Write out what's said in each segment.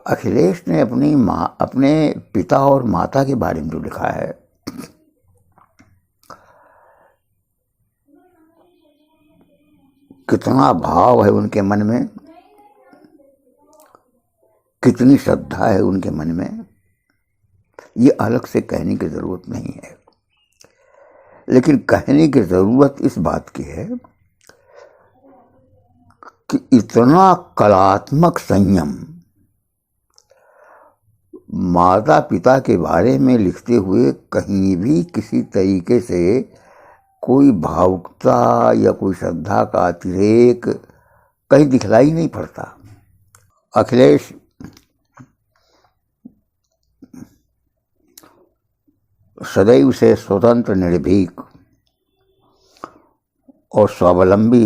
अखिलेश ने अपने पिता और माता के बारे में जो लिखा है, कितना भाव है उनके मन में, कितनी श्रद्धा है उनके मन में, ये अलग से कहने की जरूरत नहीं है। लेकिन कहने की जरूरत इस बात की है कि इतना कलात्मक संयम माता पिता के बारे में लिखते हुए कहीं भी किसी तरीके से कोई भावुकता या कोई श्रद्धा का अतिरेक कहीं दिखलाई नहीं पड़ता। अखिलेश सदैव से स्वतंत्र, निर्भीक और स्वावलंबी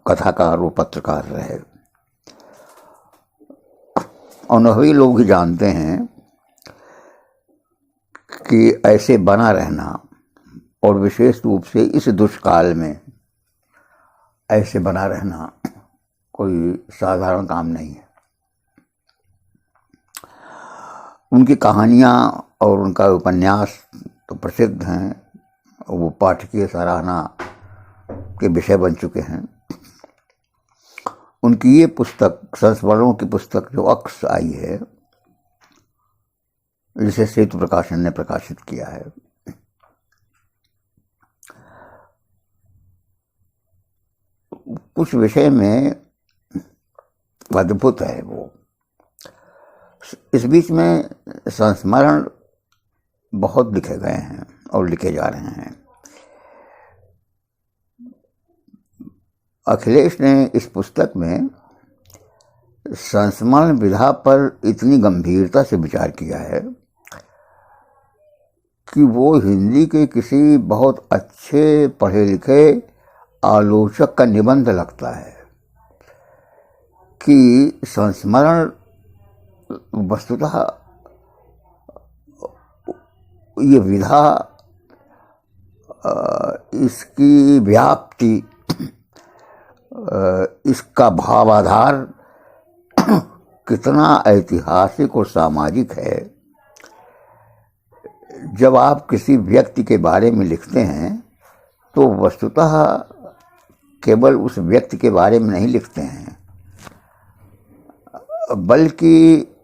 कथाकार व पत्रकार रहे। अनुभवी लोग ही जानते हैं कि ऐसे बना रहना, और विशेष रूप से इस दुष्काल में ऐसे बना रहना कोई साधारण काम नहीं है। उनकी कहानियाँ और उनका उपन्यास तो प्रसिद्ध हैं, वो पाठकीय सराहना के विषय बन चुके हैं। उनकी ये पुस्तक, संस्मरणों की पुस्तक जो अक्स आई है, जिसे सेतु प्रकाशन ने प्रकाशित किया है, कुछ विषय में अद्भुत है वो। इस बीच में संस्मरण बहुत लिखे गए हैं और लिखे जा रहे हैं। अखिलेश ने इस पुस्तक में संस्मरण विधा पर इतनी गंभीरता से विचार किया है कि वो हिंदी के किसी बहुत अच्छे पढ़े लिखे आलोचक का निबंध लगता है कि संस्मरण वस्तुतः ये विधा, इसकी व्याप्ति, इसका भावाधार कितना ऐतिहासिक और सामाजिक है। जब आप किसी व्यक्ति के बारे में लिखते हैं तो वस्तुतः केवल उस व्यक्ति के बारे में नहीं लिखते हैं, बल्कि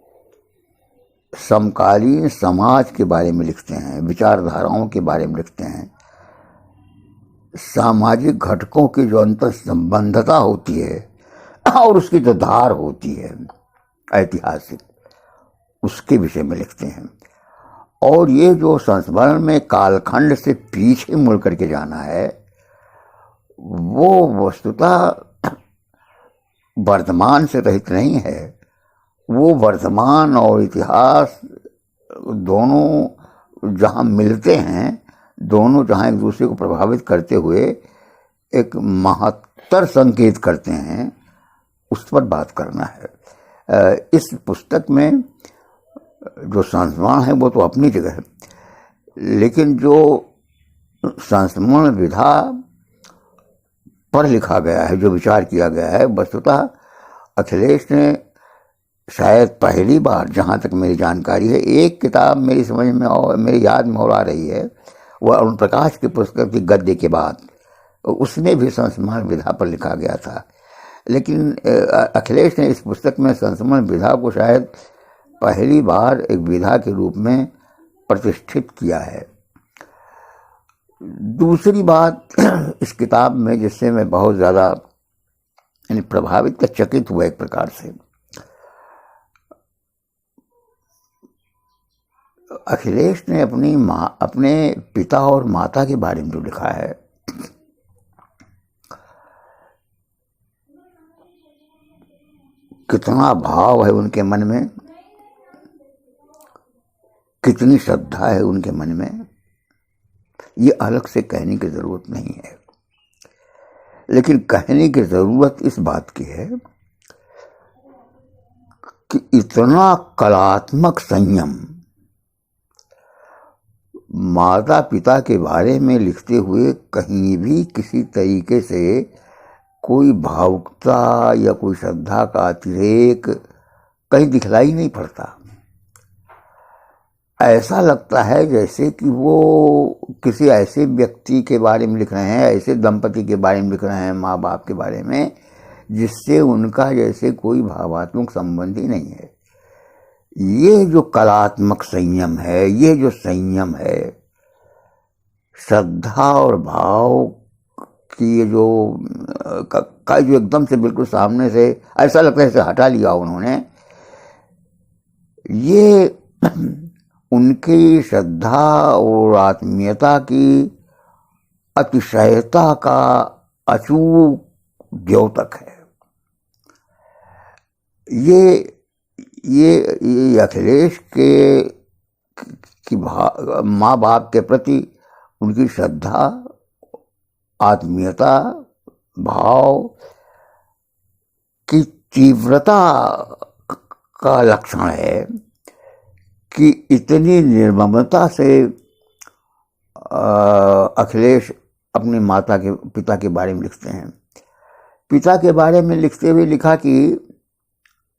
समकालीन समाज के बारे में लिखते हैं, विचारधाराओं के बारे में लिखते हैं, सामाजिक घटकों की जो अंतर संबंधता होती है और उसकी जो धार होती है ऐतिहासिक, उसके विषय में लिखते हैं। और ये जो संस्मरण में कालखंड से पीछे मुड़ करके जाना है, वो वस्तुतः वर्तमान से रहित नहीं है। वो वर्तमान और इतिहास दोनों जहाँ मिलते हैं, दोनों जहाँ एक दूसरे को प्रभावित करते हुए एक महत्तर संकेत करते हैं, उस पर बात करना है। इस पुस्तक में जो संस्मरण है वो तो अपनी जगह है, लेकिन जो संस्मरण विधा पर लिखा गया है, जो विचार किया गया है, वस्तुतः अखिलेश ने शायद पहली बार, जहाँ तक मेरी जानकारी है, एक किताब मेरी समझ में और मेरी याद में और आ रही है, वह अरुण प्रकाश की पुस्तक थी गद्य के बाद, उसमें भी संस्मरण विधा पर लिखा गया था। लेकिन अखिलेश ने इस पुस्तक में संस्मरण विधा को शायद पहली बार एक विधा के रूप में प्रतिष्ठित किया है। दूसरी बात इस किताब में, जिससे मैं बहुत ज़्यादा प्रभावित या चकित हुआ एक प्रकार से, अखिलेश ने अपने पिता और माता के बारे में जो लिखा है, कितना भाव है उनके मन में, कितनी श्रद्धा है उनके मन में, ये अलग से कहने की जरूरत नहीं है। लेकिन कहने की जरूरत इस बात की है कि इतना कलात्मक संयम माता पिता के बारे में लिखते हुए कहीं भी किसी तरीके से कोई भावुकता या कोई श्रद्धा का अतिरेक कहीं दिखलाई नहीं पड़ता। ऐसा लगता है जैसे कि वो किसी ऐसे व्यक्ति के बारे में लिख रहे हैं, ऐसे दंपति के बारे में लिख रहे हैं, माँ बाप के बारे में, जिससे उनका जैसे कोई भावात्मक संबंध ही नहीं है। ये जो कलात्मक संयम है, ये जो संयम है, श्रद्धा और भाव की ये जो का जो एकदम से बिल्कुल सामने से ऐसा लगता है जैसे हटा लिया उन्होंने, ये उनकी श्रद्धा और आत्मीयता की अतिशयता का अचूक द्योतक है। ये अखिलेश के की माँ बाप के प्रति उनकी श्रद्धा, आत्मीयता, भाव की तीव्रता का लक्षण है कि इतनी निर्ममता से अखिलेश अपनी माता के पिता के बारे में लिखते हैं। पिता के बारे में लिखते हुए लिखा कि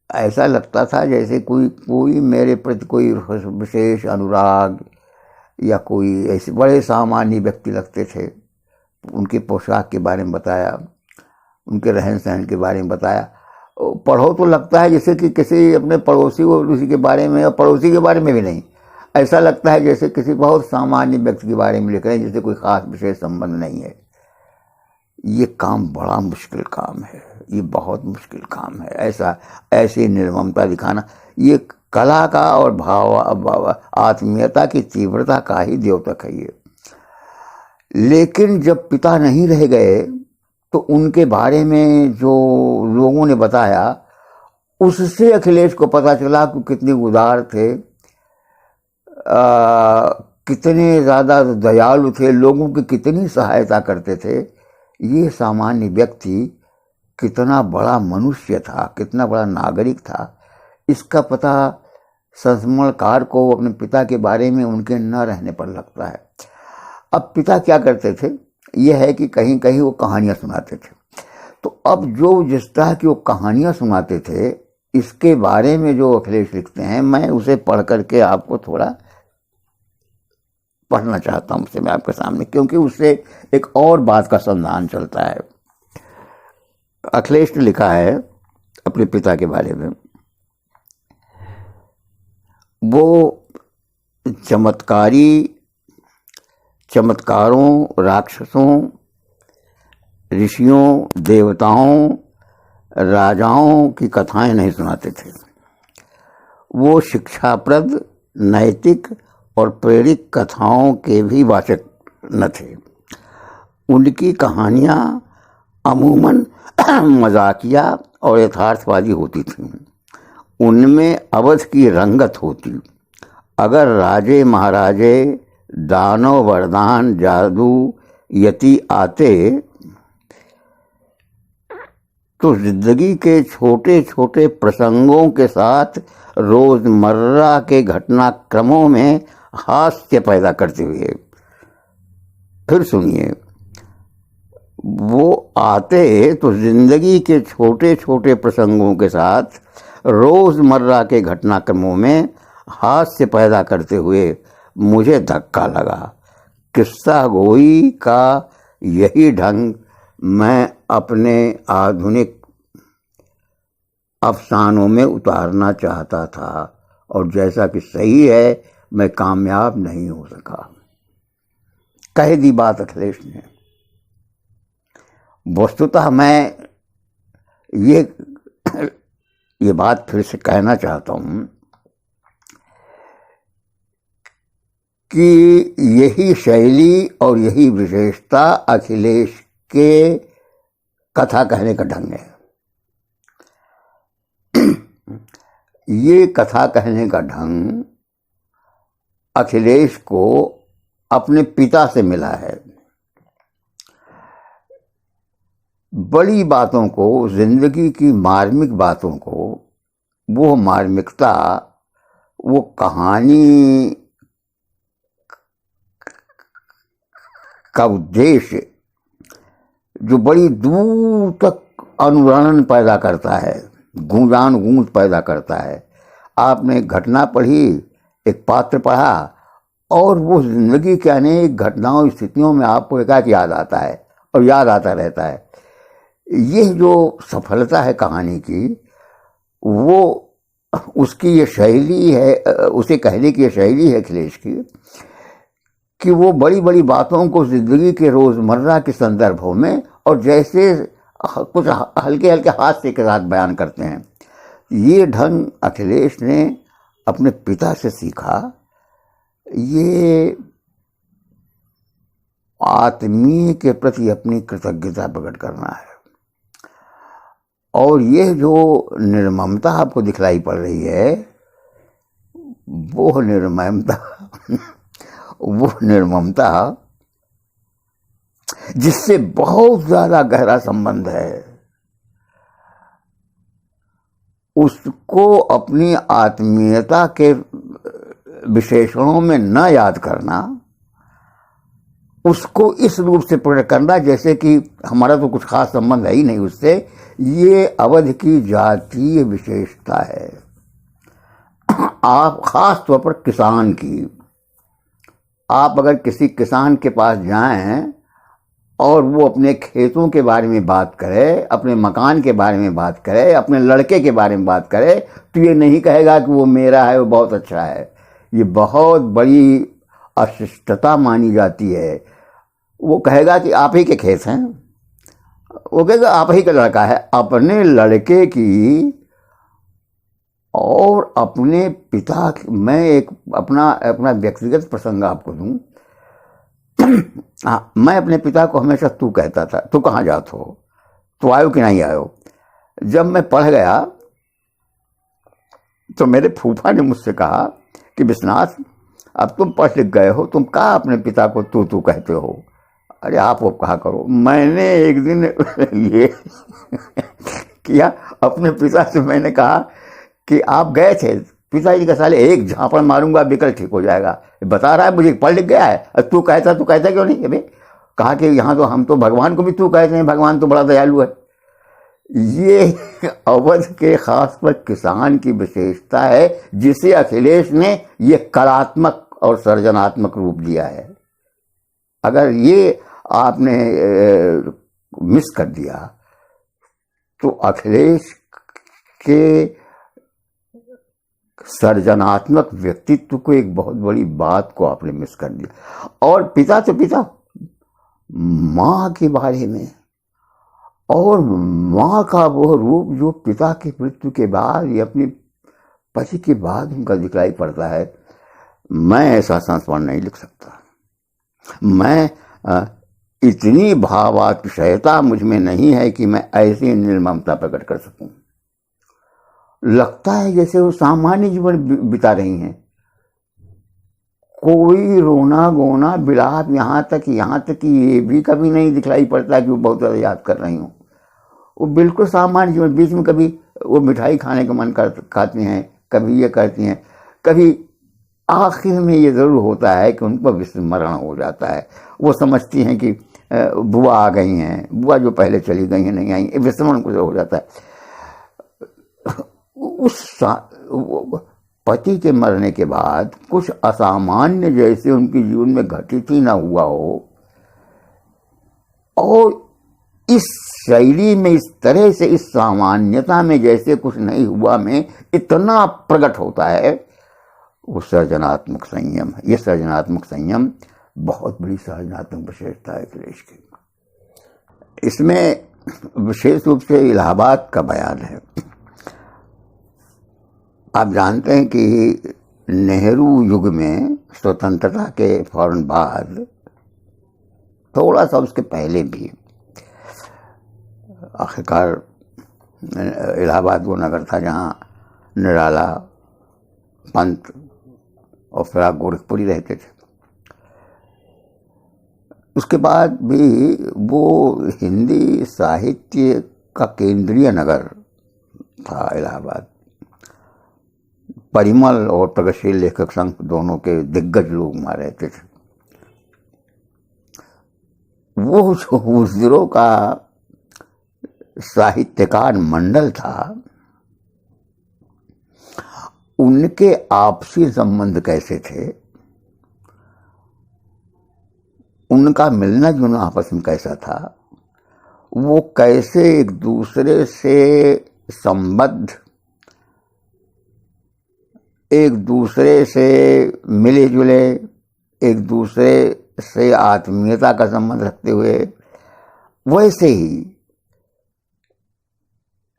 ऐसा लगता था जैसे कोई मेरे प्रति कोई विशेष अनुराग या कोई ऐसे बड़े सामान्य व्यक्ति लगते थे। उनके पोशाक के बारे में बताया, उनके रहन सहन के बारे में बताया। पढ़ो तो लगता है जैसे कि किसी अपने पड़ोसी और उसी के बारे में, और पड़ोसी के बारे में भी नहीं, ऐसा लगता है जैसे किसी बहुत सामान्य व्यक्ति के बारे में लिख रहे हैं, जैसे कोई खास विशेष संबंध नहीं है। ये काम बड़ा मुश्किल काम है, ये बहुत मुश्किल काम है। ऐसी निर्ममता दिखाना ये कला का और भाव आत्मीयता की तीव्रता का ही द्योतक है ये। लेकिन जब पिता नहीं रह गए तो उनके बारे में जो लोगों ने बताया, उससे अखिलेश को पता चला कि कितने उदार थे, कितने ज़्यादा दयालु थे, लोगों की कितनी सहायता करते थे। ये सामान्य व्यक्ति कितना बड़ा मनुष्य था, कितना बड़ा नागरिक था, इसका पता संस्मरणकार को अपने पिता के बारे में उनके न रहने पर लगता है। अब पिता क्या करते थे, यह है कि कहीं कहीं वो कहानियाँ सुनाते थे। तो अब जो जिस तरह की वो कहानियाँ सुनाते थे, इसके बारे में जो अखिलेश लिखते हैं, मैं उसे पढ़ करके आपको थोड़ा पढ़ना चाहता हूँ उसे मैं आपके सामने, क्योंकि उससे एक और बात का संधान चलता है। अखिलेश ने लिखा है अपने पिता के बारे में, वो चमत्कारों, राक्षसों, ऋषियों, देवताओं, राजाओं की कथाएं नहीं सुनाते थे। वो शिक्षाप्रद, नैतिक और प्रेरक कथाओं के भी वाचक न थे। उनकी कहानियाँ अमूमन मजाकिया और यथार्थवादी होती थीं। उनमें अवध की रंगत होती। अगर राजे महाराजे, दानव, वरदान, जादू, यति आते तो जिंदगी के छोटे छोटे प्रसंगों के साथ रोजमर्रा के घटनाक्रमों में हास्य पैदा करते हुए, फिर सुनिए, वो आते तो जिंदगी के छोटे छोटे प्रसंगों के साथ रोजमर्रा के घटनाक्रमों में हास्य पैदा करते हुए मुझे धक्का लगा। किस्सा गोई का यही ढंग मैं अपने आधुनिक अफसानों में उतारना चाहता था, और जैसा कि सही है, मैं कामयाब नहीं हो सका। कह दी बात अखिलेश ने। वस्तुतः मैं ये बात फिर से कहना चाहता हूँ कि यही शैली और यही विशेषता अखिलेश के कथा कहने का ढंग है। ये कथा कहने का ढंग अखिलेश को अपने पिता से मिला है। बड़ी बातों को, जिंदगी की मार्मिक बातों को, वो मार्मिकता, वो कहानी का उद्देश्य जो बड़ी दूर तक अनुरणन पैदा करता है, गूंजान गूंज पैदा करता है। आपने घटना पढ़ी, एक पात्र पढ़ा, और वो जिंदगी के अनेक घटनाओं स्थितियों में आपको एकाएक याद आता है और याद आता रहता है। ये जो सफलता है कहानी की, वो उसकी ये शैली है, उसे कहने की ये शैली है अखिलेश की, कि वो बड़ी बड़ी बातों को जिंदगी के रोजमर्रा के संदर्भों में और जैसे कुछ हल्के हल्के हास्य के साथ बयान करते हैं। ये ढंग अखिलेश ने अपने पिता से सीखा। ये आत्मीय के प्रति अपनी कृतज्ञता प्रकट करना है। और ये जो निर्ममता आपको दिखलाई पड़ रही है, वो निर्ममता जिससे बहुत ज्यादा गहरा संबंध है, उसको अपनी आत्मीयता के विशेषणों में न याद करना, उसको इस रूप से प्रकट करना जैसे कि हमारा तो कुछ खास संबंध है ही नहीं उससे, ये अवध की जातीय विशेषता है। आप खास तौर पर किसान की, आप अगर किसी किसान के पास जाएं और वो अपने खेतों के बारे में बात करे, अपने मकान के बारे में बात करे, अपने लड़के के बारे में बात करे, तो ये नहीं कहेगा कि वो मेरा है, वो बहुत अच्छा है। ये बहुत बड़ी अशिष्टता मानी जाती है। वो कहेगा कि आप ही के खेत हैं, वो कहेगा आप ही का लड़का है। अपने लड़के की और अपने पिता, मैं एक अपना व्यक्तिगत प्रसंग आपको दूं। मैं अपने पिता को हमेशा तू कहता था, तू कहाँ जात हो, तू आयो कि नहीं आयो। जब मैं पढ़ गया तो मेरे फूफा ने मुझसे कहा कि विश्वनाथ, अब तुम पढ़ लिख गए हो, तुम कहाँ अपने पिता को तू कहते हो। अरे आप वो कहा करो। मैंने एक दिन ये किया, अपने पिता से मैंने कहा कि आप गए थे, पिताजी का साले एक झापड़ मारूंगा बिकल ठीक हो जाएगा, बता रहा है मुझे पढ़ लिख गया है, तू कहता क्यों नहीं। अबे कहा कि यहाँ तो हम तो भगवान को भी तू कहते हैं, भगवान तो बड़ा दयालु है। ये अवध के खास पर किसान की विशेषता है, जिसे अखिलेश ने ये कलात्मक और सृजनात्मक रूप दिया है। अगर ये आपने मिस कर दिया तो अखिलेश के सृजनात्मक व्यक्तित्व को, एक बहुत बड़ी बात को आपने मिस कर दिया। और पिता तो पिता, माँ के बारे में, और माँ का वो रूप जो पिता की मृत्यु के बाद या अपने पति के बाद उनका दिखलाई पड़ता है, मैं ऐसा संस्मरण नहीं लिख सकता। मैं इतनी भावातिशयता मुझ में नहीं है कि मैं ऐसी निर्ममता प्रकट कर सकूं। लगता है जैसे वो सामान्य जीवन बिता रही हैं, कोई रोना गोना बिलाप, यहाँ तक कि ये भी कभी नहीं दिखलाई पड़ता कि वो बहुत ज़्यादा याद कर रही हूँ। वो बिल्कुल सामान्य जीवन, बीच में कभी वो मिठाई खाने का मन खाती हैं, कभी ये करती हैं, कभी आखिर में ये ज़रूर होता है कि उन पर विस्मरण हो जाता है। वो समझती हैं कि बुआ आ गई हैं, बुआ जो पहले चली गई हैं नहीं आई, विस्मरण कुछ हो जाता है। उस पति के मरने के बाद कुछ असामान्य जैसे उनके जीवन में घटित ही ना हुआ हो, और इस शैली में, इस तरह से, इस सामान्यता में जैसे कुछ नहीं हुआ में इतना प्रकट होता है, वो सृजनात्मक संयम है। ये सृजनात्मक संयम बहुत बड़ी सृजनात्मक विशेषता है अखिलेश की। इसमें विशेष रूप से इलाहाबाद का बयान है। आप जानते हैं कि नेहरू युग में, स्वतंत्रता के फौरन बाद, थोड़ा सा उसके पहले भी, आखिरकार इलाहाबाद वो नगर था जहाँ निराला, पंत और फिर गोरखपुरी रहते थे। उसके बाद भी वो हिंदी साहित्य का केंद्रीय नगर था इलाहाबाद। परिमल और प्रगतिशील लेखक संघ दोनों के दिग्गज लोग वहाँ रहते थे। वो जो हुजरों का साहित्यकार मंडल था, उनके आपसी संबंध कैसे थे, उनका मिलना जुलना आपस में कैसा था, वो कैसे एक दूसरे से संबद्ध, एक दूसरे से मिले जुले, एक दूसरे से आत्मीयता का संबंध रखते हुए, वैसे ही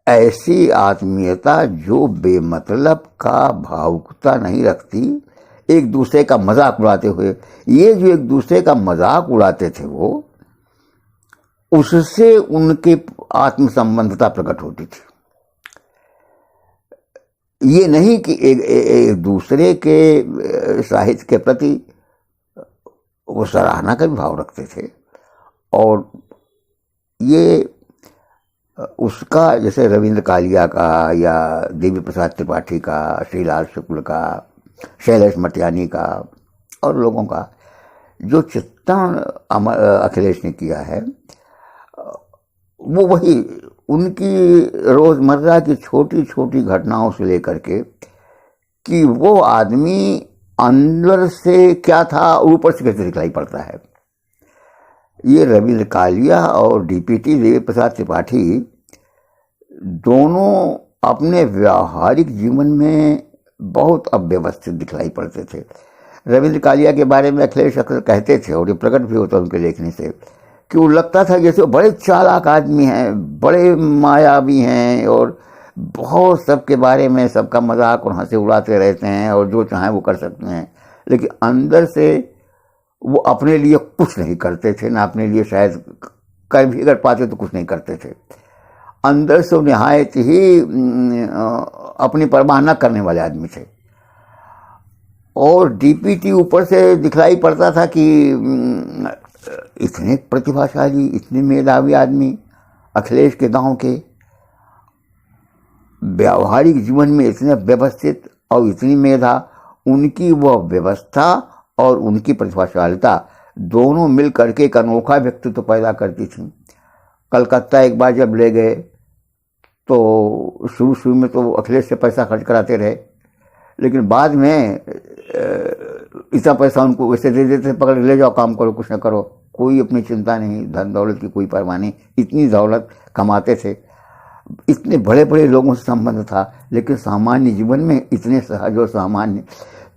ऐसी आत्मीयता जो बेमतलब का भावुकता नहीं रखती, एक दूसरे का मजाक उड़ाते हुए, ये जो एक दूसरे का मजाक उड़ाते थे वो, उससे उनकी आत्म संबंधता प्रकट होती थी। ये नहीं कि एक दूसरे के साहित्य के प्रति वो सराहना का भी भाव रखते थे, और ये उसका जैसे रविंद्र कालिया का या देवी प्रसाद त्रिपाठी का, श्रीलाल शुक्ल का, शैलेश मटियानी का और लोगों का जो चित्रण अखिलेश ने किया है, वो वही उनकी रोजमर्रा की छोटी छोटी घटनाओं से लेकर के कि वो आदमी अंदर से क्या था और ऊपर से कैसे दिखलाई पड़ता है, ये रविंद्र कालिया और डीपीटी देवी प्रसाद त्रिपाठी दोनों अपने व्यावहारिक जीवन में बहुत अव्यवस्थित दिखलाई पड़ते थे। रविंद्र कालिया के बारे में अखिलेश अक्सर कहते थे, और ये प्रकट भी होता उनके लेखनी से, कि वो लगता था जैसे वो बड़े चालाक आदमी हैं, बड़े मायावी हैं, और बहुत सबके बारे में सबका मजाक और हंसी उड़ाते रहते हैं, और जो चाहें वो कर सकते हैं, लेकिन अंदर से वो अपने लिए कुछ नहीं करते थे, ना अपने लिए शायद कर भी अगर पाते तो कुछ नहीं करते थे। अंदर से निहायत ही अपनी परवाह न करने वाले आदमी थे। और डीपीटी ऊपर से दिखलाई पड़ता था कि इतने प्रतिभाशाली, इतने मेधावी आदमी, अखिलेश के गांव के, व्यावहारिक जीवन में इतने व्यवस्थित और इतनी मेधा, उनकी वह व्यवस्था और उनकी प्रतिभाशालिता दोनों मिल करके एक अनोखा व्यक्तित्व तो पैदा करती थी। कलकत्ता एक बार जब ले गए तो शुरू में तो अखिलेश से पैसा खर्च कराते रहे, लेकिन बाद में इतना पैसा उनको वैसे दे देते, पकड़ ले जाओ, काम करो, कुछ न करो, कोई अपनी चिंता नहीं, धन दौलत की कोई परवाह नहीं, इतनी दौलत कमाते थे, इतने बड़े बड़े लोगों से संबंध था, लेकिन सामान्य जीवन में इतने सहज और सामान्य।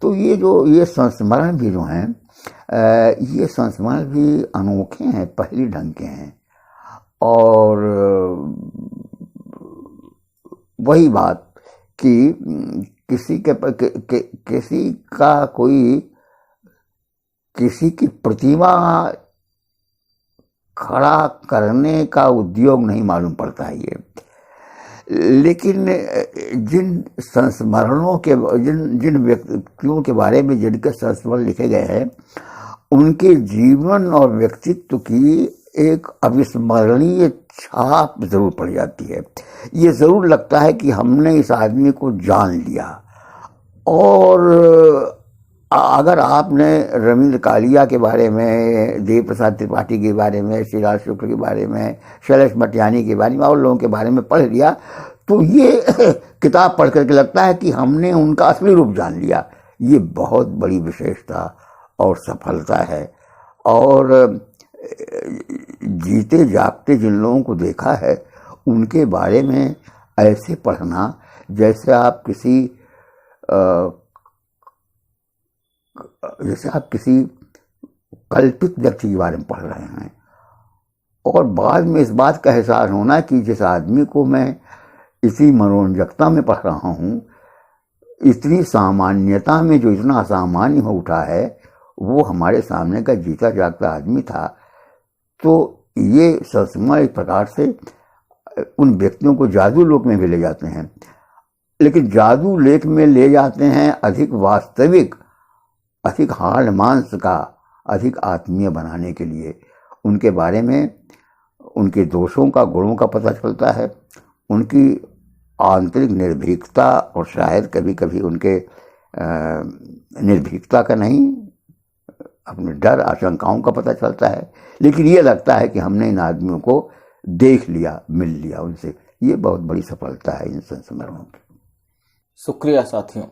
तो ये संस्मरण भी जो हैं, ये संस्मरण भी अनोखे हैं, पहली ढंग के हैं। और वही बात कि किसी की प्रतिमा खड़ा करने का उद्योग नहीं मालूम पड़ता है ये, लेकिन जिन संस्मरणों के जिन व्यक्तियों के बारे में जिनके संस्मरण लिखे गए हैं, उनके जीवन और व्यक्तित्व की एक अविस्मरणीय छाप जरूर पड़ जाती है। ये जरूर लगता है कि हमने इस आदमी को जान लिया। और अगर आपने रविंद्र कालिया के बारे में, देव प्रसाद त्रिपाठी के बारे में, श्रीलाल शुक्ल के बारे में, शैलेश मटियानी के बारे में और लोगों के बारे में पढ़ लिया, तो ये किताब पढ़ करके लगता है कि हमने उनका असली रूप जान लिया। ये बहुत बड़ी विशेषता और सफलता है। और जीते जागते जिन लोगों को देखा है, उनके बारे में ऐसे पढ़ना जैसे आप किसी कल्पित व्यक्ति के बारे में पढ़ रहे हैं, और बाद में इस बात का एहसास होना कि जिस आदमी को मैं इसी मनोरंजकता में पढ़ रहा हूँ, इतनी सामान्यता में जो इतना असामान्य हो उठा है, वो हमारे सामने का जीता जागता आदमी था। तो ये संस्मरण एक प्रकार से उन व्यक्तियों को जादू लोक में भी ले जाते हैं, लेकिन जादू लेख में ले जाते हैं अधिक वास्तविक, अधिक हाड़ मांस का, अधिक आत्मीय बनाने के लिए। उनके बारे में उनके दोषों का, गुणों का पता चलता है, उनकी आंतरिक निर्भीकता, और शायद कभी कभी उनके निर्भीकता का नहीं, अपने डर आशंकाओं का पता चलता है। लेकिन ये लगता है कि हमने इन आदमियों को देख लिया, मिल लिया उनसे। ये बहुत बड़ी सफलता है इन संस्मरणों की। शुक्रिया साथियों।